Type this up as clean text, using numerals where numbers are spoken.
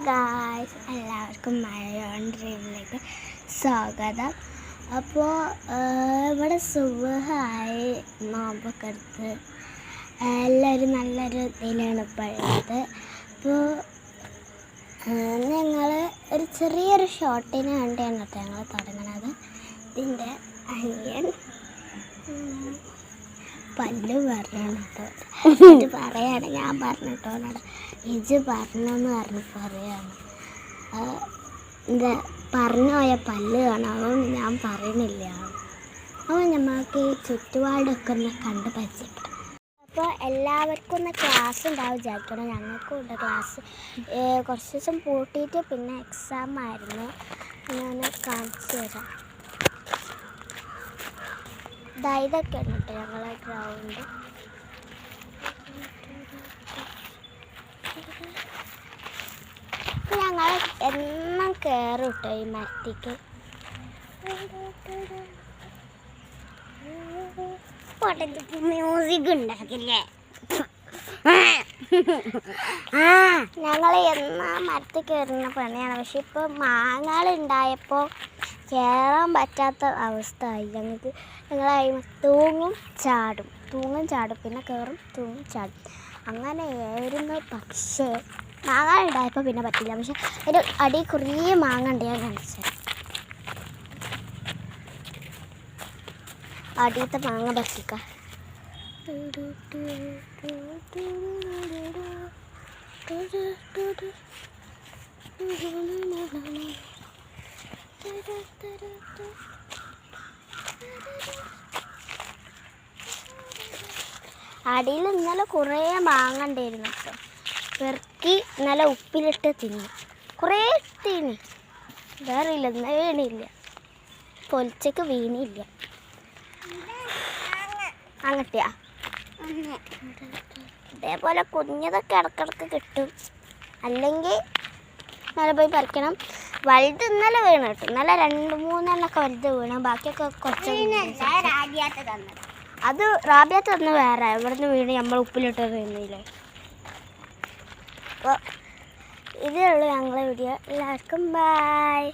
Guys, എല്ലാവർക്കും മഴയോൺ ഡ്രീമിലേക്ക് സ്വാഗതം. അപ്പോൾ ഇവിടെ സുബഹായി നോമ്പൊക്കെ എടുത്ത് എല്ലാവരും നല്ലൊരു ഇതിലാണ് ഇപ്പോഴത്. അപ്പോൾ ഞങ്ങൾ ഒരു ചെറിയൊരു ഷോട്ടിന് വേണ്ടിയാണ് കേട്ടോ ഞങ്ങൾ തുടങ്ങുന്നത്. ഇതിൻ്റെ അനിയൻ പല്ല് പറയണം കേട്ടോ. ഇത് പറയാണ്, ഞാൻ പറഞ്ഞിട്ടോന്നോട് ഇജ് പറഞ്ഞെന്ന് പറയാണ്. ഇത് പറഞ്ഞു പോയ പല്ല് കാണാം, അതുകൊണ്ട് ഞാൻ പറയണില്ല. അപ്പോൾ നമുക്ക് ഈ ചുറ്റുപാടൊക്കെ ഒന്ന് കണ്ട് പരിചയപ്പെടാം. അപ്പോൾ എല്ലാവർക്കും ഒന്ന് ക്ലാസ് ഉണ്ടാവും വിചാരിക്കണം. ഞങ്ങൾക്കും ഉണ്ട് ക്ലാസ്. കുറച്ച് ദിവസം പൂട്ടിയിട്ട് പിന്നെ എക്സാം ആയിരുന്നു. ഞാൻ കാണിച്ചു തരാം. ഇതൊക്കെയാണ് കേട്ടോ ഞങ്ങളെ ഗ്രൗണ്ട്. ഞങ്ങൾ എന്നും കയറും കേട്ടോ ഈ മരത്തേക്ക്. മ്യൂസിക് ഉണ്ടാക്കില്ലേ? ഞങ്ങൾ എന്നാ മരത്തിൽ കയറുന്ന പണിയാണ്. പക്ഷെ ഇപ്പോൾ മാങ്ങകൾ ഉണ്ടായപ്പോൾ കയറാൻ പറ്റാത്ത അവസ്ഥ ആയി ഞങ്ങൾക്ക്. ഞങ്ങളായി തൂങ്ങും ചാടും പിന്നെ കയറും തൂങ്ങും ചാടും അങ്ങനെയായിരുന്നു. പക്ഷേ മാങ്ങ ഉണ്ടായപ്പോൾ പിന്നെ പറ്റില്ല. പക്ഷെ ഒരു അടി കുറേ മാങ്ങ ഉണ്ട്. ഞാൻ കാണിച്ചത് അടിയത്തെ മാങ്ങ പറ്റിക്ക. അടിയിൽ ഇന്നലെ കുറേ മാങ്ങ ഉണ്ടായിരുന്നു കേട്ടോ. പെറുക്കി ഇന്നലെ ഉപ്പിലിട്ട് തിന്നു. കുറേ തിന്നി വേറില്ല, ഇന്ന് വീണില്ല. പൊലിച്ചക്ക് വീണില്ല. അങ്ങനെയാ ഇതേപോലെ കുഞ്ഞതൊക്കെ ഇടക്കിടക്ക് കിട്ടും. അല്ലെങ്കിൽ ഇന്നലെ പോയി പറിക്കണം. വലുത് ഇന്നലെ വീണ് കേട്ടോ. ഇന്നലെ 2-3 വലുത് വീണ്. ബാക്കിയൊക്കെ കുറച്ച് അത് റാബിയാത്ത് തന്ന് വേറെ ഇവിടുന്ന് വീണ് നമ്മൾ ഉപ്പിലിട്ട് തിന്നില്ലേ. അപ്പോൾ ഇതേ ഉള്ളൂ ഞങ്ങളെ വീഡിയോ. എല്ലാവർക്കും ബൈ.